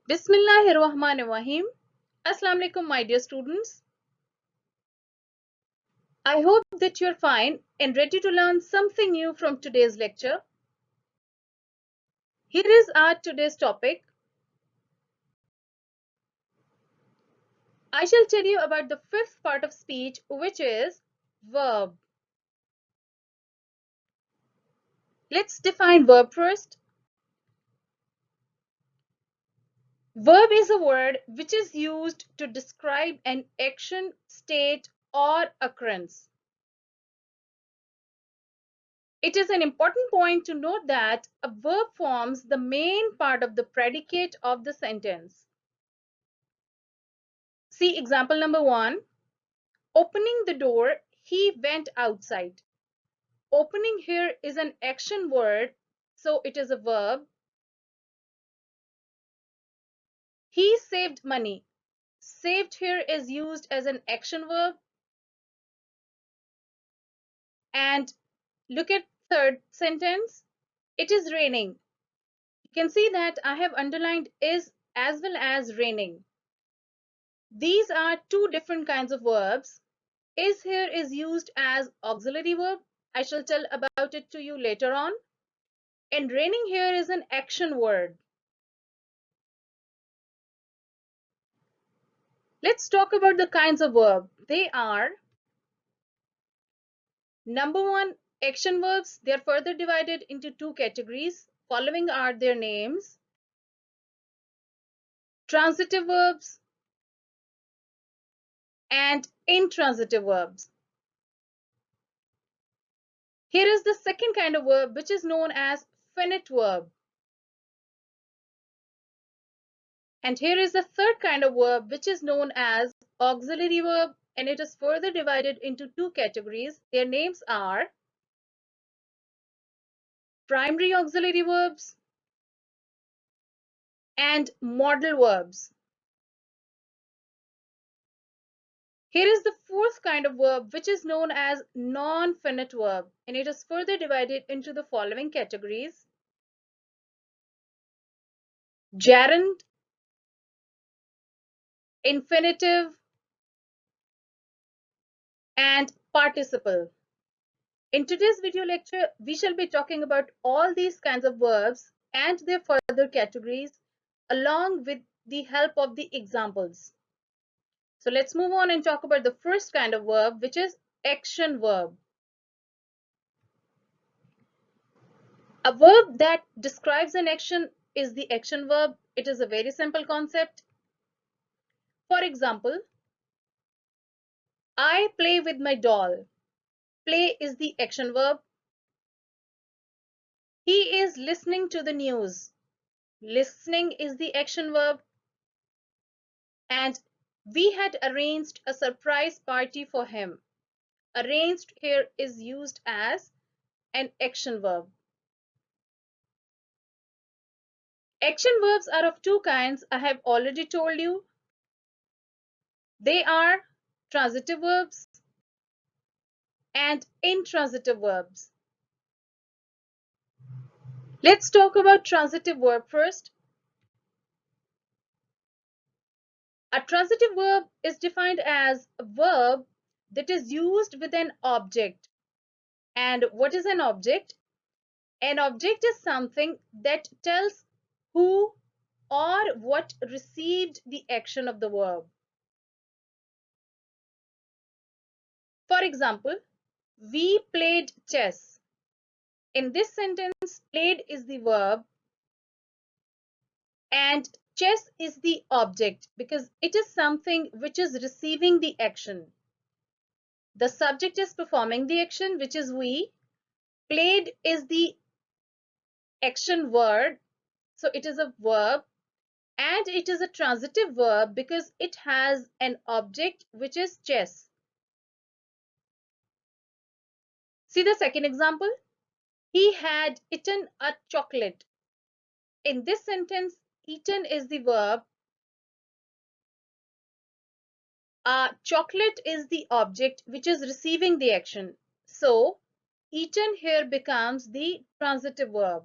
Bismillahirrahmanirrahim. Assalamu alaikum, my dear students. I hope that you're fine and ready to learn something new from today's lecture. Here is our today's topic. I shall tell you about the fifth part of speech, which is verb. Let's define verb first. Verb is a word which is used to describe an action, state, or occurrence. It is an important point to note that a verb forms the main part of the predicate of the sentence. See example number 1. Opening the door, he went outside. Opening here is an action word, so it is a verb. He saved money. Saved here is used as an action verb. And look at third sentence. It is raining. You can see that I have underlined is as well as raining. These are two different kinds of verbs. Is here is used as auxiliary verb. I shall tell about it to you later on. And raining here is an action word. Let's talk about the kinds of verb. They are number 1, action verbs. They are further divided into two categories. Following are their names. Transitive verbs and intransitive verbs. Here is the second kind of verb, which is known as finite verb. And here is the third kind of verb, which is known as auxiliary verb, and it is further divided into two categories. Their names are primary auxiliary verbs and modal verbs. Here is the fourth kind of verb, which is known as non-finite verb, and it is further divided into the following categories: gerund, infinitive, and participle. In today's video lecture, we shall be talking about all these kinds of verbs and their further categories along with the help of the examples. So let's move on and talk about the first kind of verb, which is action verb. A verb that describes an action is the action verb. It is a very simple concept. For example, I play with my doll. Play is the action verb. He is listening to the news. Listening is the action verb. And we had arranged a surprise party for him. Arranged here is used as an action verb. Action verbs are of two kinds, I have already told you. They are transitive verbs and intransitive verbs. Let's talk about transitive verb first. A transitive verb is defined as a verb that is used with an object. And what is an object? An object is something that tells who or what received the action of the verb. For example, we played chess. In this sentence, played is the verb and chess is the object because it is something which is receiving the action. The subject is performing the action, which is we. Played is the action word, so it is a verb, and it is a transitive verb because it has an object, which is chess. See the second example. He had eaten a chocolate. In this sentence, eaten is the verb. Chocolate is the object which is receiving the action. So, eaten here becomes the transitive verb.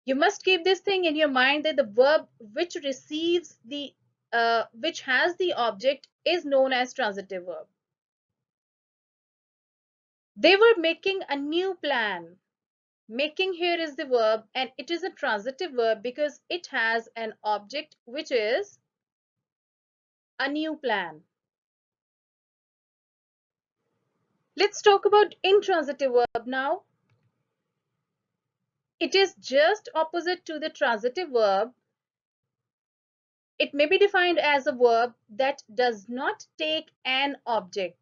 You must keep this thing in your mind that the verb which which has the object is known as transitive verb. They were making a new plan. Making here is the verb, and it is a transitive verb because it has an object which is a new plan. Let's talk about intransitive verb now. It is just opposite to the transitive verb. It may be defined as a verb that does not take an object.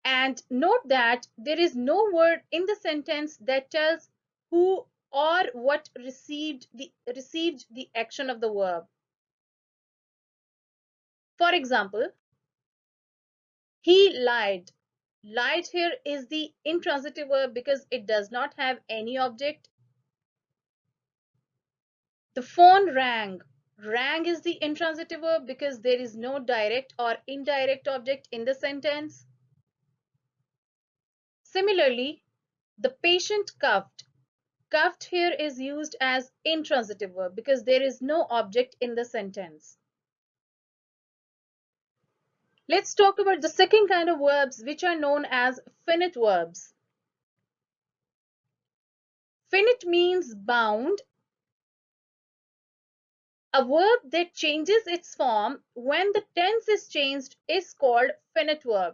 And note that there is no word in the sentence that tells who or what received the action of the verb. For example, he lied. Lied here is the intransitive verb because it does not have any object. The phone rang. Rang is the intransitive verb because there is no direct or indirect object in the sentence. Similarly, the patient coughed. Coughed here is used as intransitive verb because there is no object in the sentence. Let's talk about the second kind of verbs which are known as finite verbs. Finite means bound. A verb that changes its form when the tense is changed is called finite verb.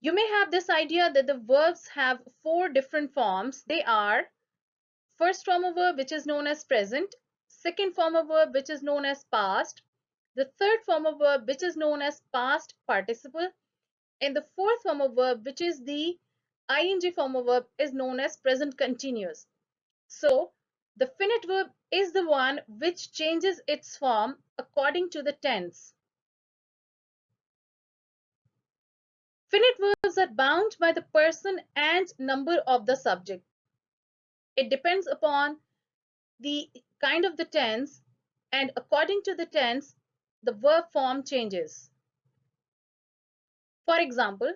You may have this idea that the verbs have four different forms. They are first form of verb which is known as present, second form of verb which is known as past, the third form of verb which is known as past participle, and the fourth form of verb which is the ing form of verb is known as present continuous. So the finite verb is the one which changes its form according to the tense. Finite verbs are bound by the person and number of the subject. It depends upon the kind of the tense, and according to the tense, the verb form changes. For example,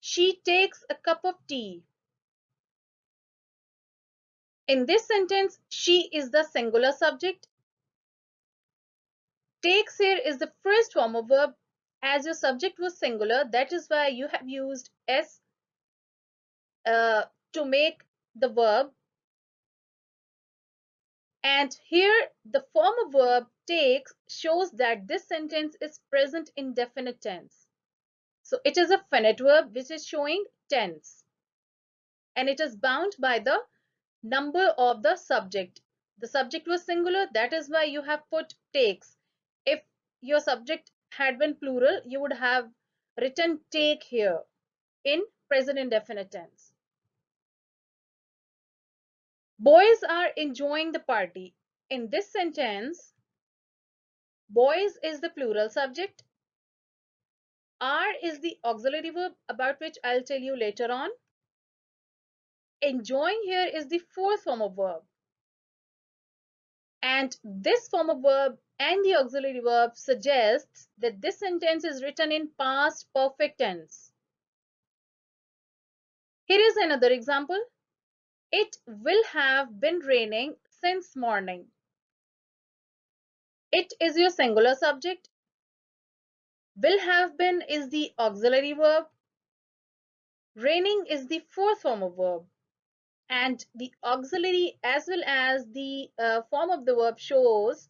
she takes a cup of tea. In this sentence, she is the singular subject. Takes here is the first form of verb. As your subject was singular, that is why you have used s to make the verb. And here the form of verb takes shows that this sentence is present indefinite tense. So it is a finite verb which is showing tense. And it is bound by the number of the subject. The subject was singular, that is why you have put takes. If your subject had been plural, you would have written take here in present indefinite tense. Boys are enjoying the party. In this sentence, boys is the plural subject. Are is the auxiliary verb about which I'll tell you later on. Enjoying here is the fourth form of verb. And this form of verb and the auxiliary verb suggests that this sentence is written in past perfect tense. Here is another example. It will have been raining since morning. It is your singular subject. Will have been is the auxiliary verb. Raining is the fourth form of verb. And the auxiliary as well as the form of the verb shows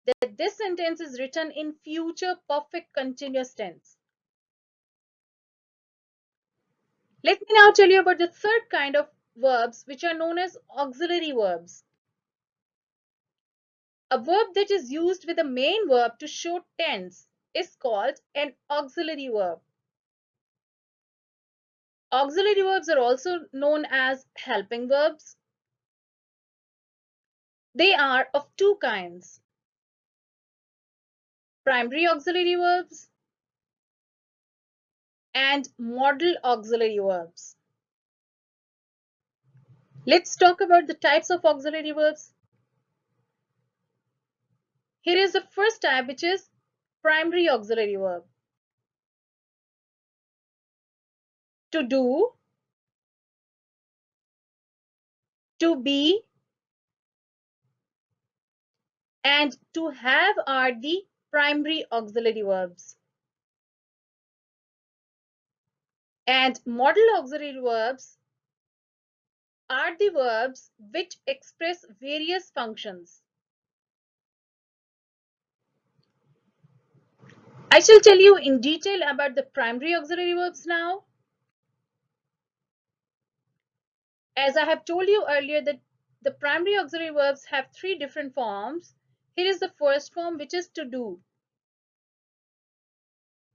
that this sentence is written in future perfect continuous tense. Let me now tell you about the third kind of verbs which are known as auxiliary verbs. A verb that is used with a main verb to show tense is called an auxiliary verb. Auxiliary verbs are also known as helping verbs. They are of two kinds: primary auxiliary verbs and modal auxiliary verbs. Let's talk about the types of auxiliary verbs. Here is the first type, which is primary auxiliary verb. To do, to be, and to have are the primary auxiliary verbs. And modal auxiliary verbs are the verbs which express various functions. I shall tell you in detail about the primary auxiliary verbs now. As I have told you earlier that the primary auxiliary verbs have three different forms. Here is the first form, which is to do.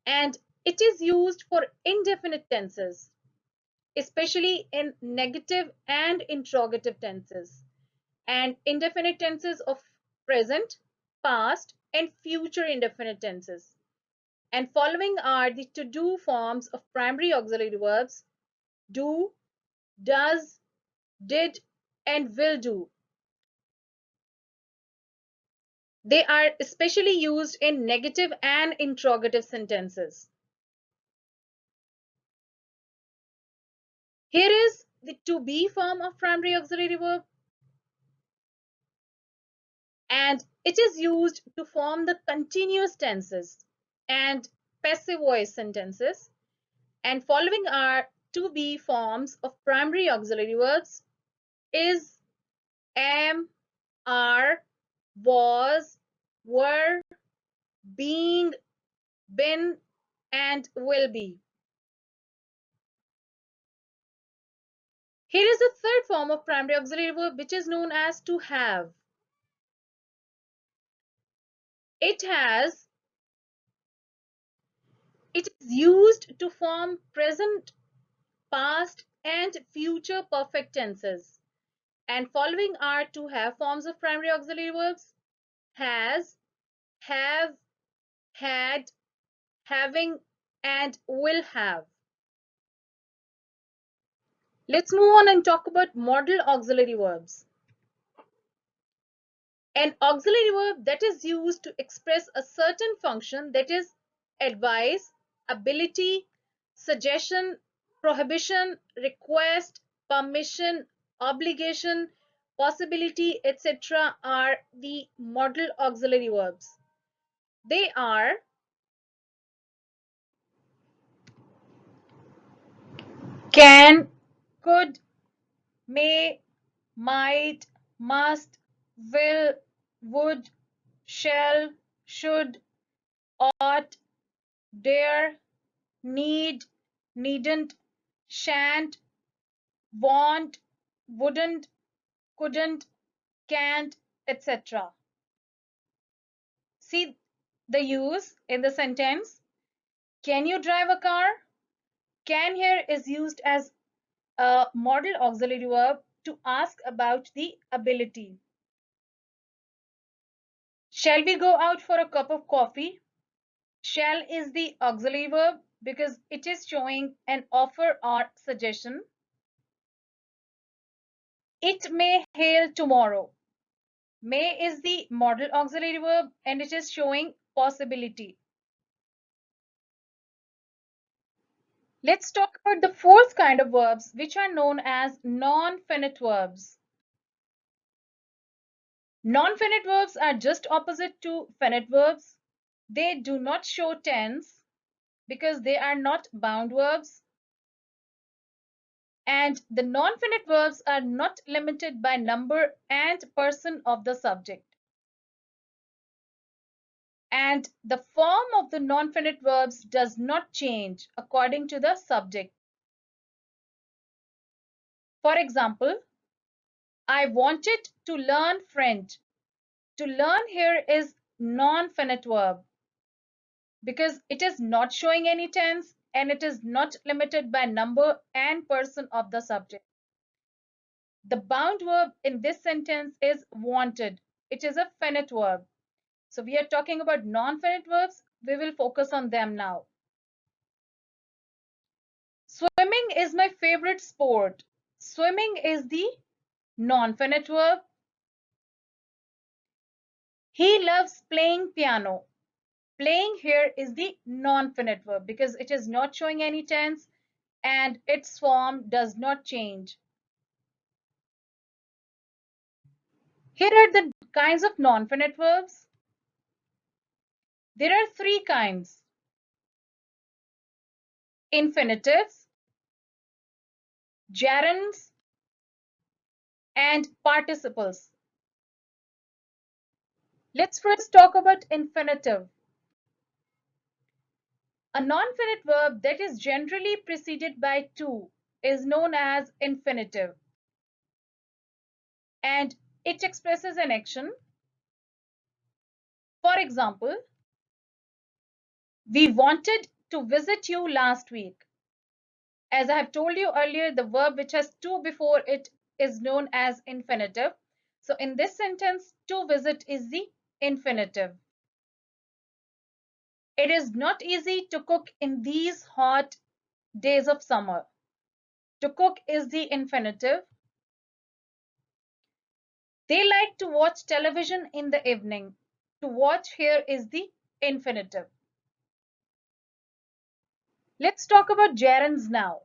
And it is used for indefinite tenses, especially in negative and interrogative tenses, and indefinite tenses of present, past, and future indefinite tenses. And following are the to do forms of primary auxiliary verbs: do, does, did, and will do. They are especially used in negative and interrogative sentences. Here is the to be form of primary auxiliary verb, and it is used to form the continuous tenses and passive voice sentences. And following are to be forms of primary auxiliary verbs: is, am, are, was, were, being, been, and will be. Here is the third form of primary auxiliary verb, which is known as to have. It has it is used to form present, past, and future perfect tenses. And following are to have forms of primary auxiliary verbs: has, have, had, having, and will have. Let's move on and talk about modal auxiliary verbs. An auxiliary verb that is used to express a certain function, that is advice, ability, suggestion, prohibition, request, permission, obligation, possibility, etc., are the modal auxiliary verbs. They are can, could, may, might, must, will, would, shall, should, ought, dare, need, needn't, shan't, won't, wouldn't, couldn't, can't, etc. See the use in the sentence. Can you drive a car? Can here is used as a modal auxiliary verb to ask about the ability. Shall we go out for a cup of coffee? Shall is the auxiliary verb because it is showing an offer or suggestion. It may hail tomorrow. May is the modal auxiliary verb and it is showing possibility. Let's talk about the fourth kind of verbs, which are known as non-finite verbs. Non-finite verbs are just opposite to finite verbs. They do not show tense because they are not bound verbs. And the non-finite verbs are not limited by number and person of the subject. And the form of the non-finite verbs does not change according to the subject. For example, I wanted to learn French. To learn here is non-finite verb because it is not showing any tense and it is not limited by number and person of the subject. The bound verb in this sentence is wanted. It is a finite verb. So we are talking about non-finite verbs. We will focus on them now. Swimming is my favorite sport. Swimming is the non-finite verb. He loves playing piano. Playing here is the non-finite verb because it is not showing any tense and its form does not change. Here are the kinds of non-finite verbs. There are three kinds: infinitives, gerunds, and participles. Let's first talk about infinitive. A non-finite verb that is generally preceded by to is known as infinitive, and it expresses an action. For example, we wanted to visit you last week. As I have told you earlier, the verb which has to before it is known as infinitive. So in this sentence, to visit is the infinitive. It is not easy to cook in these hot days of summer. To cook is the infinitive. They like to watch television in the evening. To watch here is the infinitive. Let's talk about gerunds now.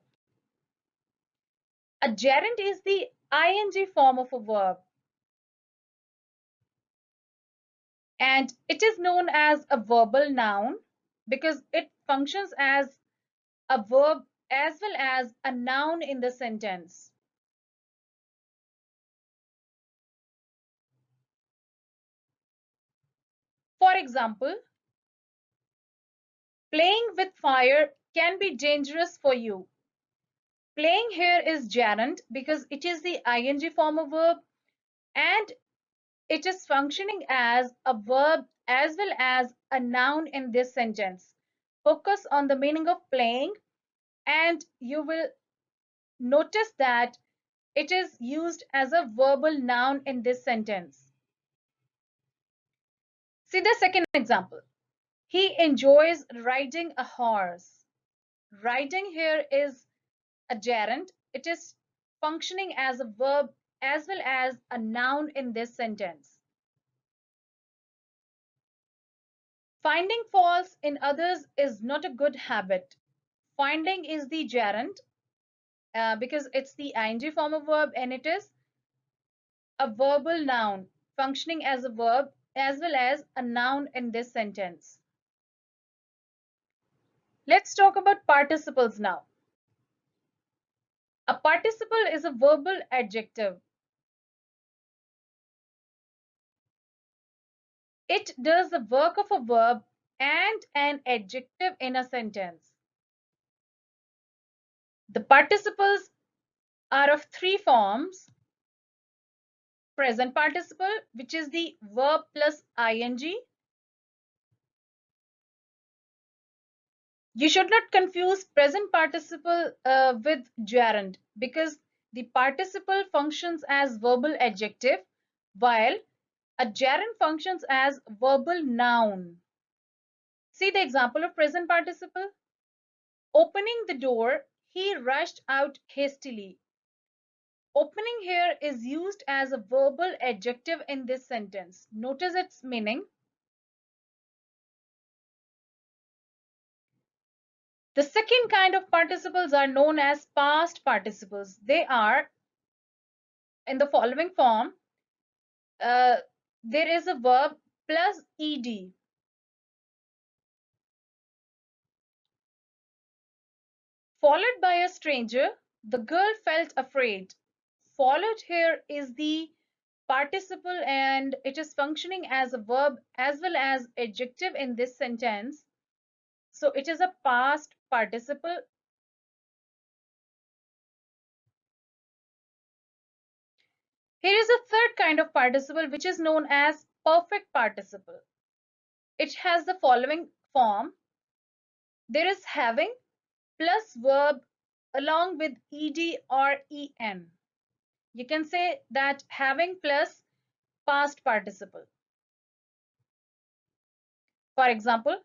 A gerund is the ing form of a verb, and it is known as a verbal noun because it functions as a verb as well as a noun in the sentence. For example, playing with fire can be dangerous for you. Playing here is gerund because it is the ing form of verb, and it is functioning as a verb as well as a noun in this sentence. Focus on the meaning of playing, and you will notice that it is used as a verbal noun in this sentence. See the second example. He enjoys riding a horse. Riding here is a gerund. It is functioning as a verb as well as a noun in this sentence. Finding faults in others is not a good habit. Finding is the gerund because it's the ing form of verb, and it is a verbal noun functioning as a verb as well as a noun in this sentence. Let's talk about participles now. A participle is a verbal adjective. It does the work of a verb and an adjective in a sentence. The participles are of three forms: present participle, which is the verb plus ing. You should not confuse present participle with gerund because the participle functions as verbal adjective while a gerund functions as verbal noun. See the example of present participle. Opening the door, he rushed out hastily. Opening here is used as a verbal adjective in this sentence. Notice its meaning. The second kind of participles are known as past participles. They are in the following form. There is a verb plus ed. Followed by a stranger, the girl felt afraid. Followed here is the participle, and it is functioning as a verb as well as adjective in this sentence. So it is a past participle. Here is a third kind of participle which is known as perfect participle. It has the following form. There is having plus verb along with ed or en. You can say that having plus past participle. For example,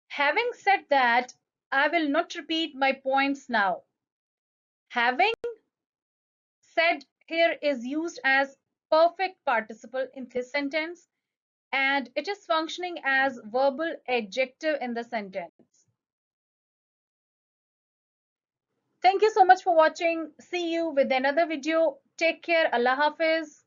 having said that, I will not repeat my points now. Having said here is used as perfect participle in this sentence, and it is functioning as verbal adjective in the sentence. Thank you so much for watching. See you with another video. Take care. Allah Hafiz.